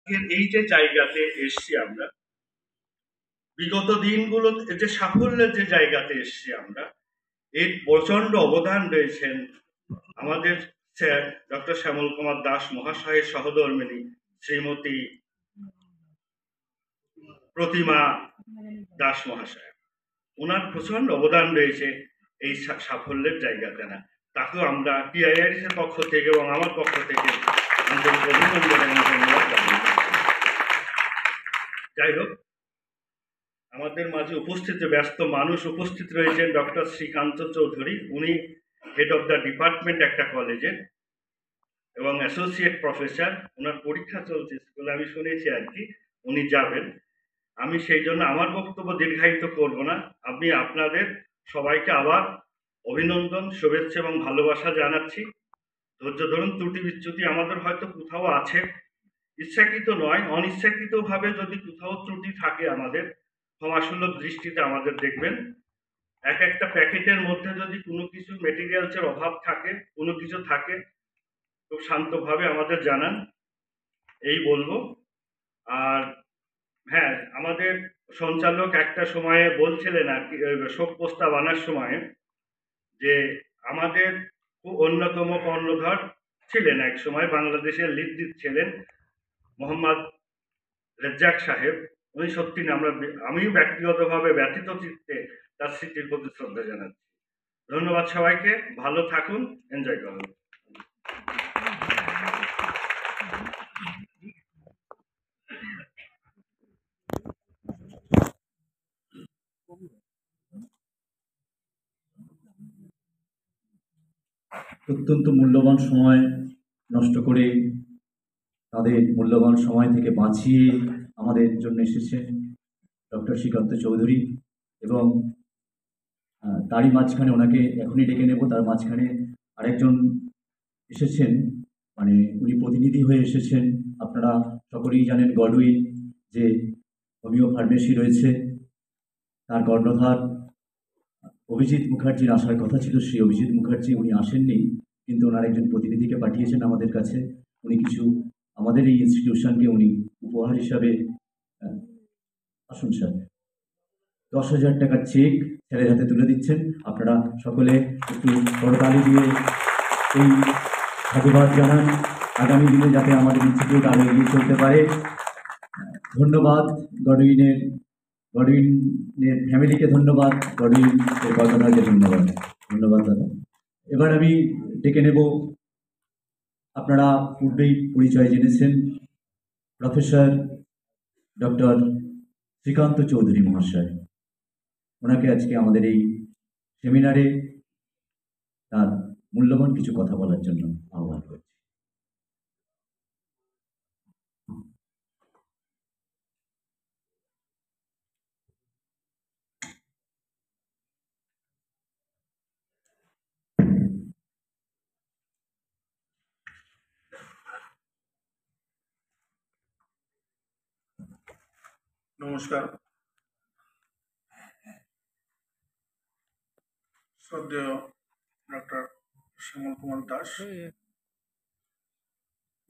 এই যে জায়গাতে এসছি আমরা, বিগত দিনগুলো যে সাফল্যের যে জায়গাতে এসছি আমরা, এর প্রচন্ড অবদান রয়েছেন আমাদের স্যার ডক্টর শ্যামল কুমার দাস মহাশয়ের সহধর্মিণী শ্রীমতী প্রতিমা দাস মহাশয়। ওনার প্রচন্ড অবদান রয়েছে এই সাফল্যের জায়গাতে। না তাকেও আমরা টিআইআরএস এর পক্ষ থেকে এবং আমার পক্ষ থেকে আন্তরিক অভিনন্দন এবং ধন্যবাদ জানাই। যাই হোক, আমাদের মাঝে উপস্থিত ব্যস্ত মানুষ উপস্থিত রয়েছেন ডক্টর শ্রীকান্ত চৌধুরী, উনি হেড অফ দ্য ডিপার্টমেন্ট একটা কলেজের এবং অ্যাসোসিয়েট প্রফেসর। ওনার পরীক্ষা চলছে স্কুলে, আমি শুনেছি আর কি, উনি যাবেন। আমি সেই জন্য আমার বক্তব্য দীর্ঘায়িত করব না। আমি আপনাদের সবাইকে আবার অভিনন্দন, শুভেচ্ছা এবং ভালোবাসা জানাচ্ছি। ধৈর্য ধরুন, ত্রুটি বিচ্যুতি আমাদের হয়তো কোথাও আছে, ইচ্ছাকৃত নয় অনিচ্ছাকৃত ভাবে যদি কোথাও ত্রুটি থাকে আমাদের ক্ষমাসুলভ দৃষ্টিতে আমাদের দেখবেন। এক একটা প্যাকেটের মধ্যে যদি কোনো কিছু মেটেরিয়ালসের অভাব থাকে, কোনো কিছু থাকে, খুব শান্তভাবে আমাদের জানান, এই বলবো। আর হ্যাঁ, আমাদের সঞ্চালক একটা সময়ে বলছিলেন আর কি, শোক প্রস্তাব আনার সময়, যে আমাদের খুব অন্যতম কর্ণধার ছিলেন এক সময়, বাংলাদেশের লিড দিচ্ছিলেন মোহাম্মদ রেজ্জাক সাহেব। উনি সত্যি না, আমিও ব্যক্তিগতভাবে ব্যথিত চিত্তে তার স্মৃতির প্রতি শ্রদ্ধা জানাচ্ছি। ধন্যবাদ সবাইকে, ভালো থাকুন, এনজয় করুন। অত্যন্ত মূল্যবান সময় নষ্ট করে তাদের মূল্যবান সময় থেকে বাঁচিয়ে আমাদের জন্য এসেছেন ডক্টর শ্রীকান্ত চৌধুরী, এবং তারই মাঝখানে ওনাকে এখনই ডেকে নেব, তার মাঝখানে আরেকজন এসেছেন, মানে উনি প্রতিনিধি হয়ে এসেছেন। আপনারা সকলেই জানেন গডউইন যে হোমিও ফার্মেসি রয়েছে, তার কর্ণধার অভিজিৎ মুখার্জির আসার কথা ছিল, সেই অভিজিৎ মুখার্জি উনি আসেননি, কিন্তু ওনার একজন প্রতিনিধিকে পাঠিয়েছেন আমাদের কাছে। উনি কিছু আমাদের এই ইনস্টিটিউশনকে উনি উপহার হিসাবে, আসুন স্যার, 10,000 টাকার চেক স্যারের হাতে তুলে দিচ্ছেন। আপনারা সকলে একটু করতালি দিয়ে এই সাধুবাদ জানান, আগামী দিনে যাতে আমাদের ইনস্টিটিউট আরো এগিয়ে চলতে পারে। ধন্যবাদ গডউইনের ফ্যামিলিকে, ধন্যবাদ গডউইনের কর্ণধারকে, ধন্যবাদ। ধন্যবাদ দাদা। এবার আমি ডেকে নেব, আপনারা পূর্বেই পরিচয় জেনেছেন, প্রফেসর ডক্টর শ্রীকান্ত চৌধুরী মহাশয়। ওনাকে আজকে আমাদের এই সেমিনারে তার মূল্যবান কিছু কথা বলার জন্য আহ্বান করছি। নমস্কার। শ্রদ্ধেয় ডক্টর শ্যামল কুমার দাস,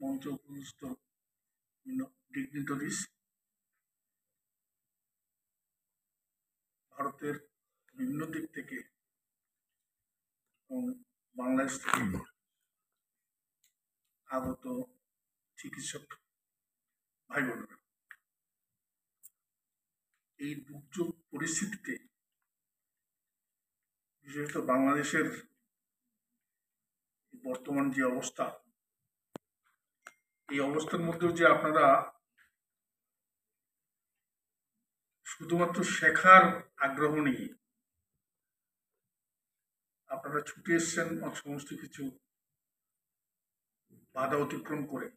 মঞ্চ উপস্থিত ডিগনিটরিজ, ভারতের বিভিন্ন দিক থেকে এবং বাংলাদেশ থেকে আগত চিকিৎসক ভাই বোনেরা, এই দুর্যোগ পরিস্থিতিতে বিশেষত বাংলাদেশের বর্তমান যে অবস্থা, এই অবস্থার মধ্যেও যে আপনারা শুধুমাত্র শেখার আগ্রহ নিয়ে আপনারা ছুটে এসছেন সমস্ত কিছু বাধা অতিক্রম করে,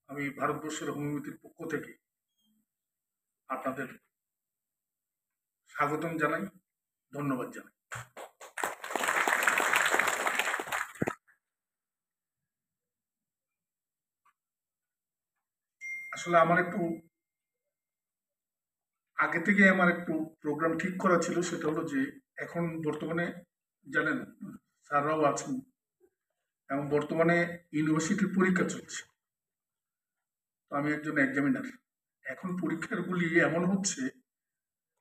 আমি ভারতবর্ষের হোমিওপ্যাথির পক্ষ থেকে আপনাদের স্বাগতম জানাই, ধন্যবাদ জানাই। আসলে আমার একটু আগে থেকে আমার একটু প্রোগ্রাম ঠিক করা ছিল, সেটা হলো যে এখন বর্তমানে জানেন স্যাররাও আছেন এবং বর্তমানে ইউনিভার্সিটির পরীক্ষা চলছে। আমি একজন এক্সামিনার। এখন পরীক্ষাগুলি এমন হচ্ছে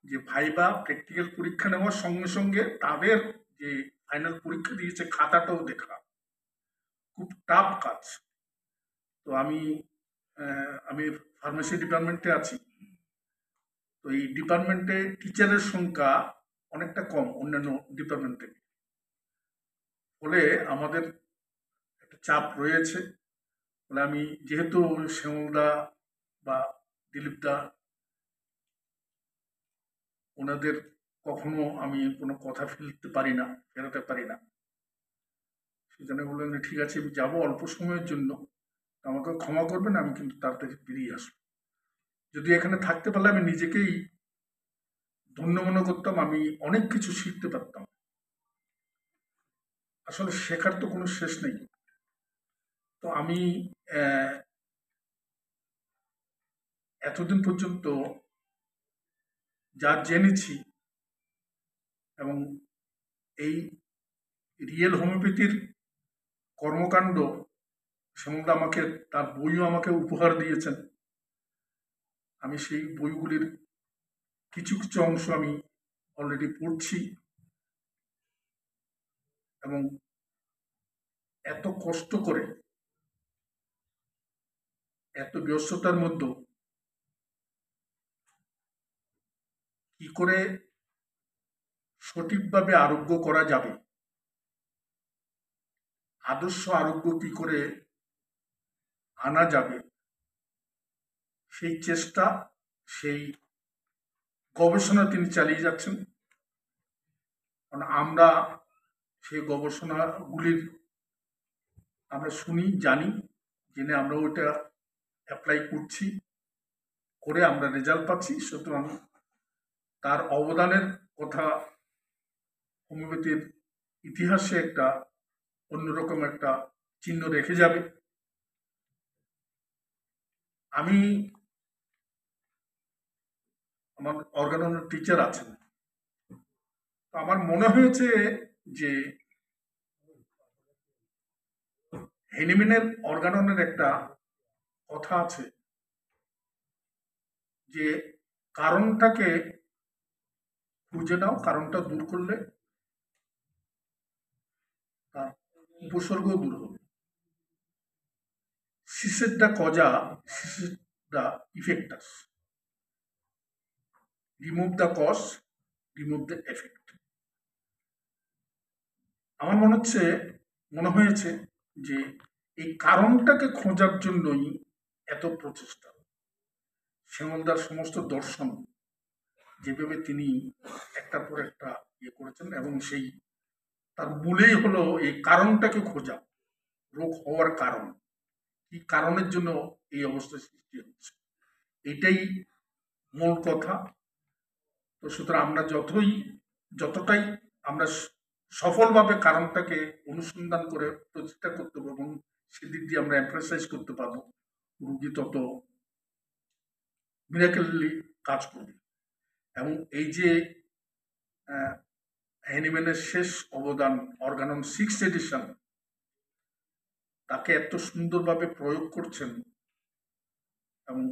যে ভাইবা প্র্যাকটিক্যাল পরীক্ষা নেওয়ার সঙ্গে সঙ্গে তাদের যে ফাইনাল পরীক্ষা দিয়েছে খাতাটাও দেখা, খুব টাফ কাজ। তো আমি ফার্মেসি ডিপার্টমেন্টে আছি। তো এই ডিপার্টমেন্টে টিচারের সংখ্যা অনেকটা কম অন্যান্য ডিপার্টমেন্ট থেকে, ফলে আমাদের একটা চাপ রয়েছে। ফলে আমি যেহেতু শ্যামলদা বা দিলীপদা ওনাদের কখনো আমি কোনো কথা ফেরাতে পারি না, সেজন্য বললেন যে ঠিক আছে আমি যাবো অল্প সময়ের জন্য, আমাকে ক্ষমা করবেন, আমি কিন্তু তাড়াতাড়ি বেরিয়ে আসবো। যদি এখানে থাকতে পারলে আমি নিজেকেই ধন্য মনে করতাম, আমি অনেক কিছু শিখতে পারতাম। আসলে শেখার তো কোনো শেষ নেই। তো আমি এতদিন পর্যন্ত যা জেনেছি এবং এই রিয়েল হোমিওপ্যাথির কর্মকাণ্ড, শ্যামলদা আমাকে তার বইও আমাকে উপহার দিয়েছেন। আমি সেই বইগুলির কিছু কিছু অংশ আমি অলরেডি পড়ছি এবং এত কষ্ট করে এত ব্যস্ততার মধ্যে কি করে সঠিকভাবে আরোগ্য করা যাবে, আদর্শ আরোগ্য কি করে আনা যাবে, সেই চেষ্টা, সেই গবেষণা তিনি চালিয়ে যাচ্ছেন। কারণ আমরা সেই গবেষণাগুলির আমরা শুনি, জানি, জেনে আমরা ওইটা অ্যাপ্লাই করছি, করে আমরা রেজাল্ট পাচ্ছি। সুতরাং তার অবদানের কথা হোমিওপ্যাথির ইতিহাসে একটা অন্যরকম একটা চিহ্ন রেখে যাবে। আমি আমার অর্গাননের টিচার আছেন, তো আমার মনে হয়েছে যে হেনিম্যানের অর্গাননের একটা কথা আছে যে কারণটাকে খুঁজে নাও, কারণটা দূর করলে তার উপসর্গ দূর হবে। সিসের দা কজা, সিসের দা ইফেক্টাস, remove the cause, remove the effect. আমার মনে হয়েছে যে এই কারণটাকে খোঁজার জন্যই এত প্রচেষ্টা। শ্যামলদার সমস্ত দর্শন যেভাবে তিনি একটার পর একটা করেছেন, এবং সেই তার মূলেই হলো এই কারণটাকে খোঁজা, রোগ হওয়ার কারণ কি, কারণের জন্য এই অবস্থা সৃষ্টি হচ্ছে, এটাই মূল কথা। তো সুতরাং আমরা যতটাই আমরা সফলভাবে কারণটাকে অনুসন্ধান করে প্রচেষ্টা করতে পারবো এবং সেদিক দিয়ে আমরা এমফাসাইজ করতে পারবো, রুগী তত মিরাকেলি কাজ করবে। এবং এই যে হ্যানিম্যানের শেষ অবদান, অর্গানন 6th এডিশন, তাকে এত সুন্দরভাবে প্রয়োগ করছেন এবং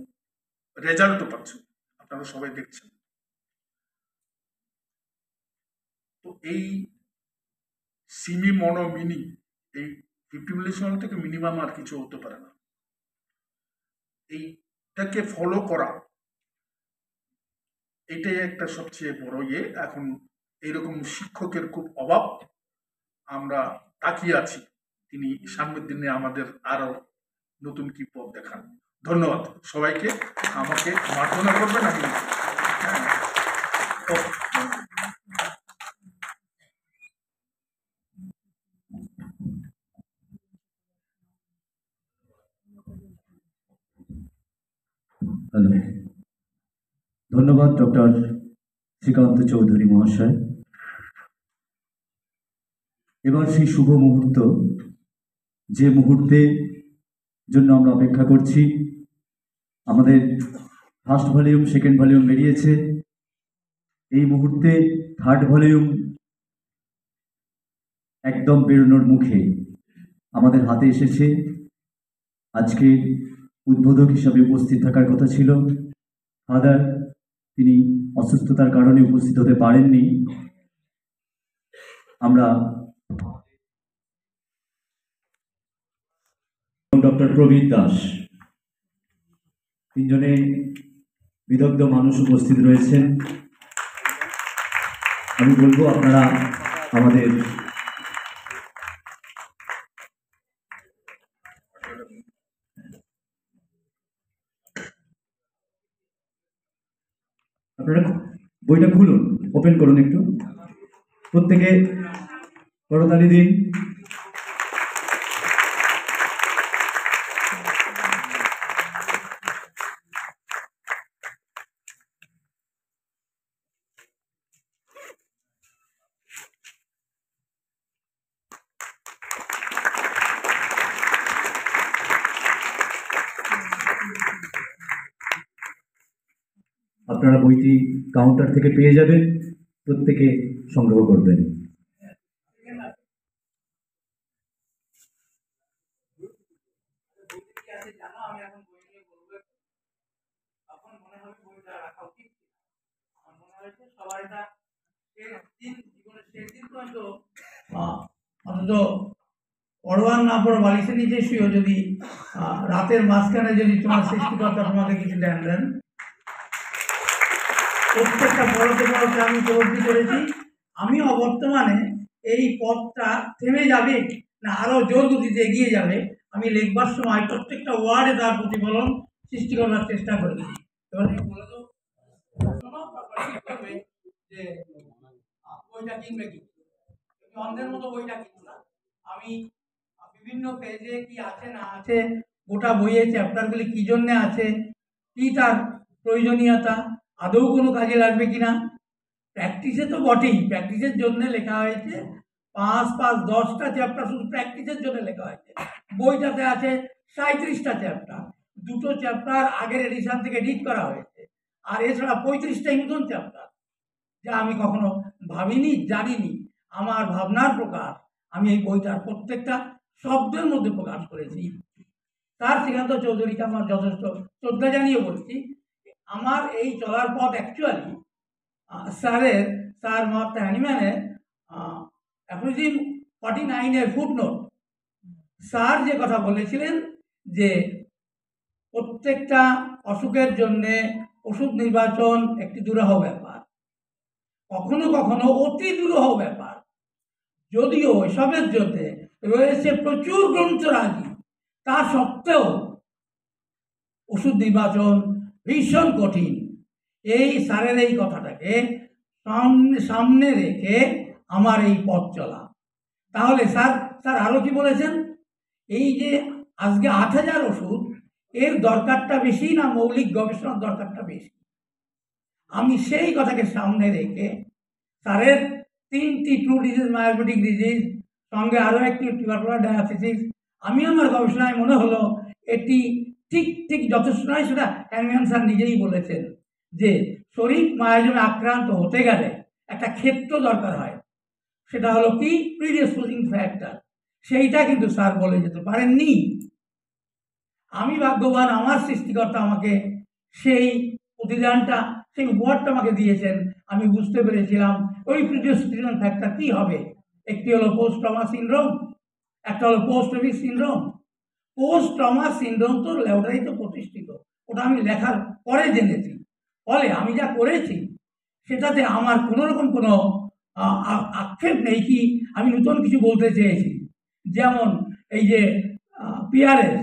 রেজাল্টও পাচ্ছেন, আপনারা সবাই দেখছেন। তো এই সিমি মনো মিনি, এই 50 মিলিসিমেল থেকে মিনিমাম আর কিছু হতে পারে না। এইটাকে ফলো করা, এটাই একটা সবচেয়ে বড় এখন এইরকম শিক্ষকের খুব অভাব। আমরা তাকিয়ে আছি তিনি সামনের দিনে আমাদের আরো নতুন কি পথ দেখান। ধন্যবাদ সবাইকে। আমাকে মার্জনা করবেন। আমি ধন্যবাদ ডক্টর শ্রীকান্ত চৌধুরী মহাশয়। এবার সেই শুভ মুহূর্ত, যে মুহূর্তে জন্য আমরা অপেক্ষা করছি। আমাদের ফার্স্ট ভলিউম, সেকেন্ড ভলিউম বেরিয়েছে, এই মুহূর্তে থার্ড ভলিউম একদম বেরোনোর মুখে। আমাদের হাতে এসেছে আজকে উদ্বোধক হিসাবে উপস্থিত থাকার কথা ছিল। ফাদার তিনি অসুস্থতার কারণে উপস্থিত হতে পারেননি। আমরা ডক্টর প্রবীর দাস, তিনজনে বিদগ্ধ মানুষ উপস্থিত রয়েছেন। আমি বলবো আপনারা আমাদের আপনারা বইটা খুলুন, ওপেন করুন, একটু প্রত্যেকে করতালি দিন। আপনারা বইটি কাউন্টার থেকে পেয়ে যাবেন, প্রত্যেকে সংগ্রহ করবেন। অন্তত পরোয়ান না পড়ো বালিশের নিচে শুয়েও যদি রাতের মাঝখানে যদি তোমার সৃষ্টিকর্তা তোমাকে কিছু দেন, প্রত্যেকটা পড়তে পড়তে আমি উপলব্ধি করেছি আমিও বর্তমানে এই পথটা থেমে যাবে না আরো জোর গতিতে এগিয়ে যাবে। আমি লিখবার সময় প্রত্যেকটা ওয়ার্ডে তার প্রতিফলন সৃষ্টি করার চেষ্টা করেছি। এবার বলে তো যে বইটা কিনবে কি অন্ধের মতো বইটা কিন্তু না। আমি বিভিন্ন পেজে কি আছে না আছে, গোটা বইয়ের চ্যাপ্টারগুলি কি জন্য আছে, কি তার প্রয়োজনীয়তা, আদৌ কোনো কাজে লাগবে কিনা, প্র্যাকটিসে তো বটেই, প্র্যাকটিসের জন্য লেখা হয়েছে 5-10টা চ্যাপ্টার শুধু প্র্যাকটিসের জন্য লেখা হয়েছে। বইটাতে আছে 37টা চ্যাপ্টার, 2টো চ্যাপ্টার আগের এডিশন থেকে এডিট করা হয়েছে, আর এছাড়া 35টাই নতুন চ্যাপ্টার, যা আমি কখনো ভাবিনি, জানিনি। আমার ভাবনার প্রকাশ আমি এই বইটার প্রত্যেকটা শব্দের মধ্যে প্রকাশ করেছি। তার শ্রীকান্ত চৌধুরীকে আমার যথেষ্ট শ্রদ্ধা জানিয়ে বলছি, আমার এই চলার পথ অ্যাকচুয়ালি স্যার মার্থ হ্যানিম্যানের অ্যাফোরিজম 49-এর ফুটনোট। স্যার যে কথা বলেছিলেন যে প্রত্যেকটা অসুখের জন্যে ওষুধ নির্বাচন একটি দুরূহ ব্যাপার, কখনো কখনো অতি দুরূহ ব্যাপার, যদিও এসবের জন্য রয়েছে প্রচুর গ্রন্থরাজি, তা সত্ত্বেও ওষুধ নির্বাচন ভীষণ কঠিন। এই স্যারের এই কথাটাকে সামনে রেখে আমার এই পথ চলা। তাহলে স্যার আরও কি বলেছেন, এই যে আজকে 8,000 ওষুধ, এর দরকারটা বেশি না মৌলিক গবেষণার দরকারটা বেশি? আমি সেই কথাকে সামনে রেখে স্যারের 3টি ট্রু ডিজিজ, মায়োপেটিক ডিজিজ, সঙ্গে আরও একটি টিউবারকুলার ডায়াথিসিস, আমি আমার গবেষণায় মনে হলো এটি ঠিক যথেষ্ট নয়। সেটা হ্যানিম্যান স্যার নিজেই বলেছেন যে শরীর মায়োজমে আক্রান্ত হতে গেলে একটা ক্ষেত্র দরকার হয়, সেটা হলো কি প্রিডিসপোজিং ফ্যাক্টর, সেইটা কিন্তু স্যার বলে যেতে পারেননি। আমি ভাগ্যবান, আমার সৃষ্টিকর্তা আমাকে সেই প্রতিদানটা, সেই উপহারটা আমাকে দিয়েছেন। আমি বুঝতে পেরেছিলাম ওই প্রিডিসপোজিং ফ্যাক্টর কী হবে। একটি হলো পোস্ট ট্রমা সিনড্রোম, একটা হলো পোস্ট হেভিক সিনড্রোম। পোস্ট ট্রমা সিনড্রোম তো ল্যাবরেটরিতে প্রতিষ্ঠিত, ওটা আমি লেখার পরে জেনেছি। ফলে আমি যা করেছি সেটাতে আমার কোনোরকম কোনো আক্ষেপ নেই, কি আমি নতুন কিছু বলতে চেয়েছি। যেমন এই যে পিআরএস,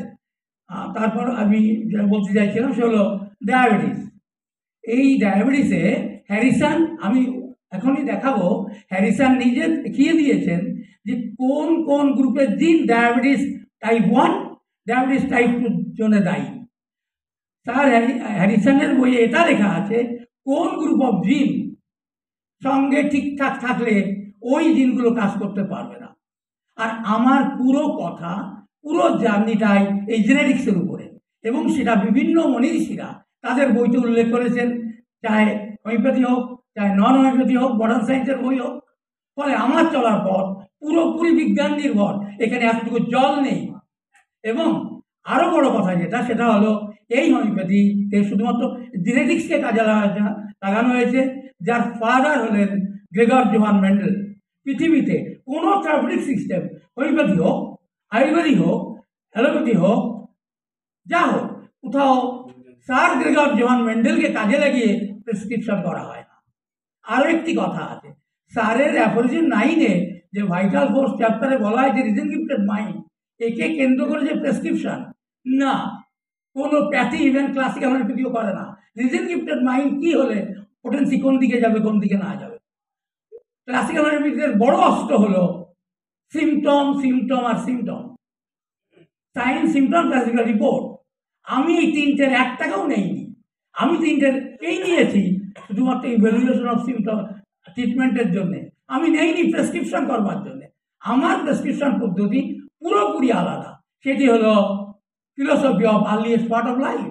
তারপর আমি যেটা বলতে চাইছিলাম সে হলো ডায়াবেটিস। এই ডায়াবেটিসে হ্যারিসন, আমি এখনই দেখাবো, হ্যারিসন নিজে দেখিয়ে দিয়েছেন যে কোন কোন গ্রুপের জিন ডায়াবেটিস টাইপ 1, ডায়াবেটিস টাইপ 2 জন্য দায়ী। স্যার হ্যারিসনের বইয়ে এটা লেখা আছে কোন গ্রুপ অফ জিন সঙ্গে ঠিকঠাক থাকলে ওই জিনগুলো কাজ করতে পারবে না। আর আমার পুরো কথা, পুরো জার্নিটাই এই জেনেটিক্সের উপরে, এবং সেটা বিভিন্ন মনীষীরা তাদের বইতে উল্লেখ করেছেন, চাহে হোমিওপ্যাথি হোক, চাহে নন হোমিওপ্যাথি হোক, মডার্ন সায়েন্সের বই হোক। ফলে আমার চলার পথ পুরোপুরি বিজ্ঞান নির্ভর, এখানে এতটুকু জল নেই। এবং আরও বড় কথা যেটা, সেটা হলো এই হোমিওপ্যাথিতে শুধুমাত্র জেনেটিক্সকে কাজে লাগানো হয়েছে, যার ফাদার হলেন গ্রেগর জোহান মেন্ডেল। পৃথিবীতে কোনো থেরাপিউটিক সিস্টেম, হোমিওপ্যাথি হোক, আয়ুর্বেদিক হোক, অ্যালোপ্যাথি হোক, যা হোক, কোথাও স্যার গ্রেগর জোহান মেন্ডেলকে কাজে লাগিয়ে প্রেসক্রিপশন করা হয় না। আরও একটি কথা আছে, স্যারের অ্যাফোরিজিম 9-এ যে ভাইটাল ফোর্স চ্যাপ্টারে বলা হয় যে রিজন গিফটেড মাইন্ড, একে কেন্দ্র করে যে প্রেসক্রিপশন, না, কোনো প্যাথি ইভেন ক্লাসিক্যাল হোমিওপ্যাথিও করে না। রিজন গিফটেড মাইন্ড কি হলে পোটেন্সি কোন দিকে যাবে, কোন দিকে না যাবে। ক্লাসিক্যাল হোমিওপ্যাথির বড় অস্ত্র হলো সিমটম, সিমটম আর symptom, sign, symptom, classical report. আমি এই তিনটের 1 টাকাও নেইনি। আমি তিনটের এই নিয়েছি শুধুমাত্র ইভ্যালুয়েশন অফ সিমটম ট্রিটমেন্টের জন্য, আমি নেইনি প্রেসক্রিপশন করবার জন্য। আমার প্রেসক্রিপশন পদ্ধতি পুরোপুরি আলাদা, সেটি হলো philosophy of earliest part of life,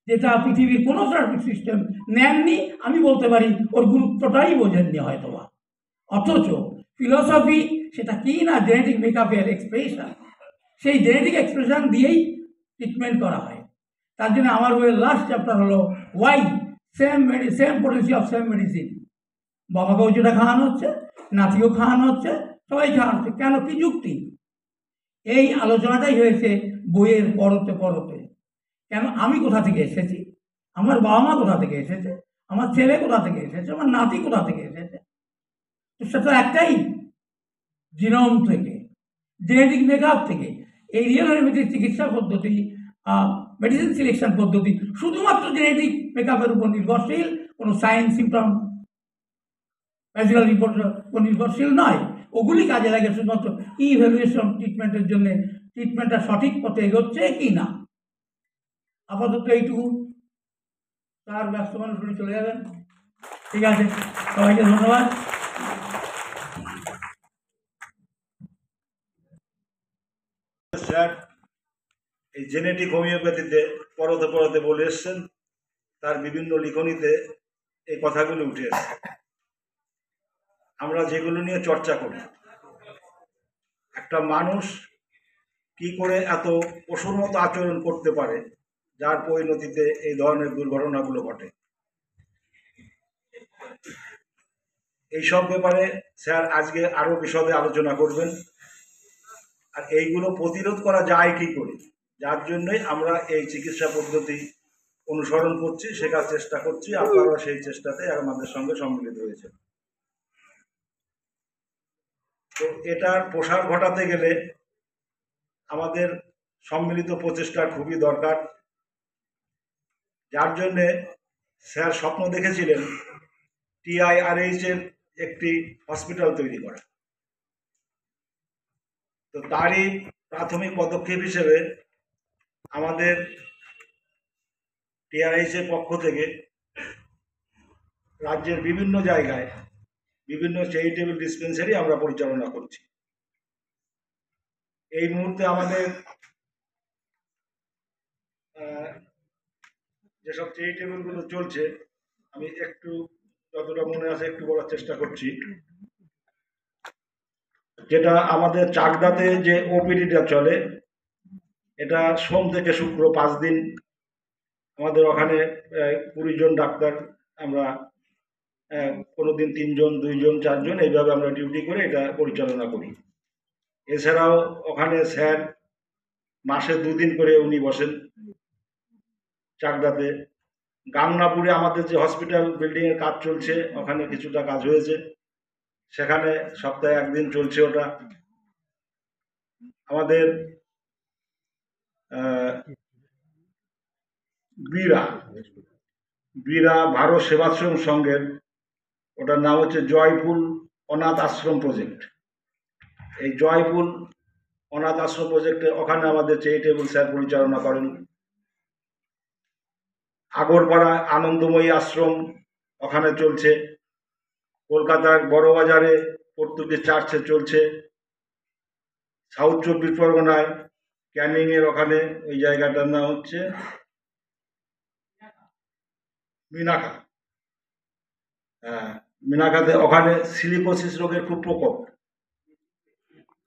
যেটা পৃথিবীর কোনো থেরাপিউটিক সিস্টেম নেননি। আমি বলতে পারি ওর গুরুত্বটাই বোঝেননি হয়তোবা। অথচ ফিলোসফি সেটা কি না, জেনেটিক মেকআপের এক্সপ্রেশন, সেই জেনেটিক এক্সপ্রেশন দিয়েই ট্রিটমেন্ট করা হয়। তার জন্য আমার বইয়ের লাস্ট চ্যাপ্টার হলো why same potency of same medicine. বাবাকেও যেটা খাওয়ানো হচ্ছে, নাতিকেও খাওয়ানো হচ্ছে, সবাই খাওয়ানো হচ্ছে, কেন, কি যুক্তি? এই আলোচনাটাই হয়েছে বইয়ের পরতে পরতে। কেন, আমি কোথা থেকে এসেছি, আমার বাবা মা কোথা থেকে এসেছে, আমার ছেলে কোথা থেকে এসেছে, আমার নাতি কোথা থেকে এসেছে, তো সেটা একটাই, জিনোম থেকে, জেনেটিক মেকআপ থেকে। এই রিয়েল হোমিওপ্যাথিক চিকিৎসা পদ্ধতি, মেডিসিন সিলেকশন পদ্ধতি শুধুমাত্র জেনেটিক মেকআপের উপর নির্ভরশীল, কোনো সাইন, সিমটম, ফিজিক্যাল রিপোর্টের উপর নির্ভরশীল নয়। ওগুলি কাজে লাগে শুধুমাত্র ইভ্যালুয়েশন ট্রিটমেন্টের জন্য, ট্রিটমেন্টটা সঠিক পথে এগোচ্ছে কি না। আপাতত এইটুকু, তার ব্যস্ত মানুষ উনি চলে যাবেন। ঠিক আছে, সবাইকে ধন্যবাদ। স্যার এই জেনেটিক হোমিওপ্যাথিতে পরতে পরতে বলে এসছেন, তার বিভিন্ন লিখনীতে এই কথাগুলো উঠে এসছে। আমরা যেগুলো নিয়ে চর্চা করি, একটা মানুষ কি করে এত পশুর মতো আচরণ করতে পারে, যার পরিণতিতে এই ধরনের দুর্ঘটনাগুলো ঘটে, এইসব ব্যাপারে স্যার আজকে আরো বিশদে আলোচনা করবেন। আর এইগুলো প্রতিরোধ করা যায় কি করে, যার জন্যই আমরা এই চিকিৎসা পদ্ধতি অনুসরণ করছি, শেখার চেষ্টা করছি। আপনারা সেই চেষ্টাতে আমাদের সঙ্গে সম্মিলিত হয়েছে। তো এটার প্রসার ঘটাতে গেলে আমাদের সম্মিলিত প্রচেষ্টা খুবই দরকার, যার জন্যে স্যার স্বপ্ন দেখেছিলেন TIRH এর একটি হসপিটাল তৈরি করা। তো তারই প্রাথমিক পদক্ষেপ হিসেবে আমাদের TIRH এর পক্ষ থেকে রাজ্যের বিভিন্ন জায়গায় বিভিন্ন চ্যারিটেবল ডিসপেন্সারি আমরা পরিচালনা করছি। এই মুহূর্তে আমাদের যেসব চ্যারিটেবলগুলো চলছে, আমি একটু যতটা মনে আছে একটু বলার চেষ্টা করছি। যেটা আমাদের চাকদাতে যে ওপিডিটা চলে, এটা সোম থেকে শুক্র 5 দিন আমাদের ওখানে 20 জন ডাক্তার, আমরা কোনোদিন 3 জন, 2 জন, 4 জন এইভাবে আমরা ডিউটি করে এটা পরিচালনা করি। এছাড়াও ওখানে স্যার মাসে 2 দিন করে উনি বসেন চাকদাতে। গাংনাপুরে আমাদের যে হসপিটাল বিল্ডিং এর কাজ চলছে, ওখানে কিছুটা কাজ হয়েছে, সেখানে সপ্তাহে 1 দিন চলছে ওটা। আমাদের বীরা ভারত সেবাশ্রম সংঘের, ওটার নাম হচ্ছে জয়ফুল অনাথ আশ্রম প্রজেক্ট। এই জয়ফুল অনাথ আশ্রম প্রজেক্টে ওখানে আমাদের চ্যারিটেবল স্যার পরিচালনা করেন। আগরপাড়া আনন্দময়ী আশ্রম ওখানে চলছে। কলকাতার বড়বাজারে পর্তুগিজ চার্চে চলছে। সাউথ 24 পরগনায় ক্যানিং এর ওখানে ওই জায়গাটার নাম হচ্ছে মিনাখা। মিনাখাতে ওখানে সিলিকোসিস রোগের খুব প্রকোপ।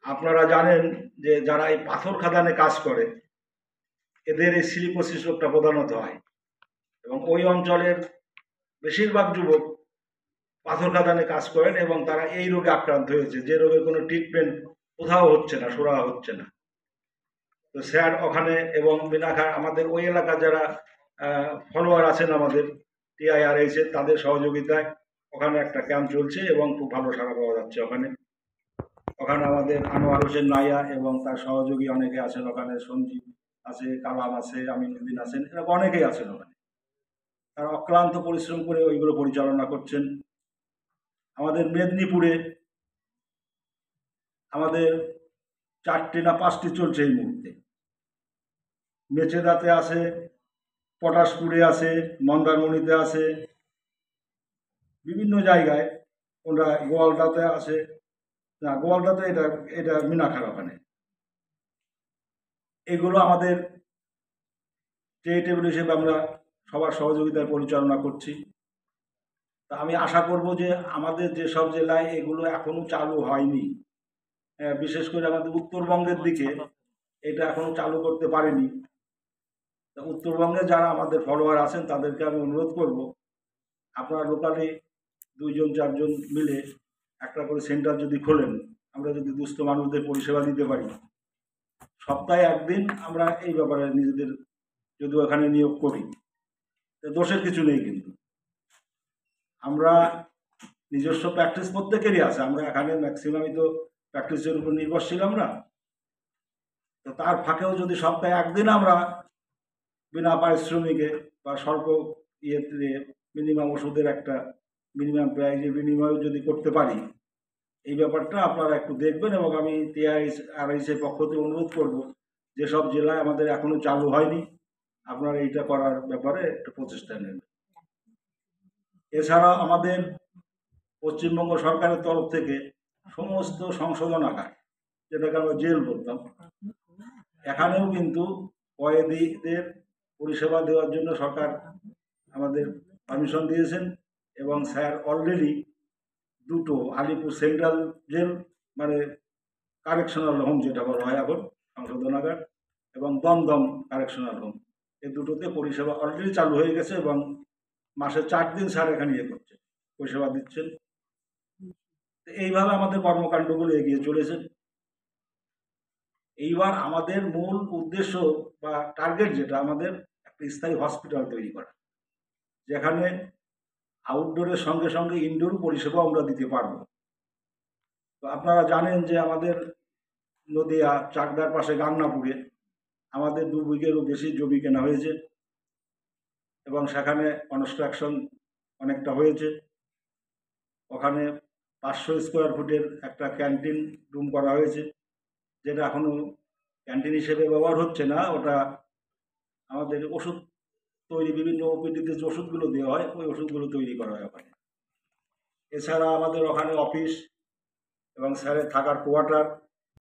আপনারা জানেন যে যারা এই পাথর খাদানে কাজ করে, এদের এই সিলিকোসিস রোগটা প্রধানত হয় এবং ওই অঞ্চলের বেশিরভাগ যুবক পাথর খাদানে কাজ করেন এবং তারা এই রোগে আক্রান্ত হয়েছে, যে রোগের কোনো ট্রিটমেন্ট কোথাও হচ্ছে না, সুরাহা হচ্ছে না। তো স্যার ওখানে এবং বিনাখার আমাদের ওই এলাকা যারা ফলোয়ার আছেন আমাদের TIRH এর, তাদের সহযোগিতায় ওখানে একটা ক্যাম্প চলছে এবং খুব ভালো সাড়া পাওয়া যাচ্ছে। ওখানে আমাদের আনোয়ার হোসেন নাইয়া এবং তার সহযোগী অনেকে আছেন, ওখানে সঞ্জীব আছে, কালাম আছে, আমিনুদ্দিন আছেন, এরকম অনেকেই আছেন ওখানে। তারা অক্লান্ত পরিশ্রম করে ওইগুলো পরিচালনা করছেন। আমাদের মেদিনীপুরে আমাদের 4টি না 5টি চলছে এই মুহূর্তে। মেচেদাতে আছে, পটাশপুরে আছে, মন্দারমণিতে আছে, বিভিন্ন জায়গায়। ওরা গোয়ালদাতে আছে, না গোয়ালদাতে এটা মিনাখার ওখানে। এগুলো আমাদের চ্যারিটেবল হিসেবে আমরা সবার সহযোগিতায় পরিচালনা করছি। তা আমি আশা করব যে আমাদের যেসব জেলায় এগুলো এখনো চালু হয়নি, বিশেষ করে আমাদের উত্তরবঙ্গের দিকে এটা এখনো চালু করতে পারেনি। তা উত্তরবঙ্গে যারা আমাদের ফলোয়ার আছেন তাদেরকে আমি অনুরোধ করব, আপনারা লোকালি 2-4 জন মিলে একটা করে সেন্টার যদি খোলেন, আমরা যদি দুস্থ মানুষদের পরিষেবা দিতে পারি, সপ্তাহে একদিন আমরা এই ব্যাপারে নিজেদের যদি ওখানে নিয়োগ করি, দোষের কিছু নেই। কিন্তু আমরা নিজস্ব প্র্যাকটিস প্রত্যেকেরই আছে, আমরা এখানে ম্যাক্সিমামই তো প্র্যাকটিসের উপর নির্ভরশীল আমরা। তো তার ফাঁকেও যদি সপ্তাহে একদিন আমরা বিনা পারিশ্রমিকে বা স্বল্প ইয়েতে মিনিমাম ওষুধের একটা মিনিমাম প্রাইজের বিনিময় যদি করতে পারি, এই ব্যাপারটা আপনারা একটু দেখবেন। এবং আমি TIRH এর পক্ষ থেকে অনুরোধ করব, যেসব জেলায় আমাদের এখনো চালু হয়নি, আপনারা এইটা করার ব্যাপারে একটু প্রচেষ্টা নেন। এছাড়া আমাদের পশ্চিমবঙ্গ সরকারের তরফ থেকে সমস্ত সংশোধনাগার, যেটাকে আমরা জেল বলতাম, এখানেও কিন্তু কয়েদিদের পরিষেবা দেওয়ার জন্য সরকার আমাদের পারমিশন দিয়েছেন। এবং স্যার অলরেডি 2টো আলিপুর সেন্ট্রাল জেল মানে কারেকশনাল হোম যেটা বলা হয় এখন সংশোধনাগার, এবং দমদম কারেকশনাল হোম, এই দুটোতে পরিষেবা অলরেডি চালু হয়ে গেছে এবং মাসে 4 দিন স্যার এখানে করছে, পরিষেবা দিচ্ছেন। এইভাবে আমাদের কর্মকাণ্ডগুলো এগিয়ে চলেছে। এইবার আমাদের মূল উদ্দেশ্য বা টার্গেট যেটা, আমাদের একটা স্থায়ী হসপিটাল তৈরি করা, যেখানে আউটডোরের সঙ্গে সঙ্গে ইনডোর পরিষেবা আমরা দিতে পারব। তো আপনারা জানেন যে আমাদের নদিয়া চাকদার পাশে গাংনাপুরে আমাদের 2 বিঘেরও বেশি জমি কেনা হয়েছে এবং সেখানে কনস্ট্রাকশন অনেকটা হয়েছে। ওখানে 500 স্কোয়ার ফুটের একটা ক্যান্টিন রুম করা হয়েছে, যেটা এখনো ক্যান্টিন হিসেবে ব্যবহার হচ্ছে না। ওটা আমাদের ওষুধ তৈরি, বিভিন্ন ওপিডিতে যে ওষুধগুলো দেওয়া হয় ওই ওষুধগুলো তৈরি করা হয় ওখানে। এছাড়া আমাদের ওখানে অফিস এবং স্যারের থাকার কোয়ার্টার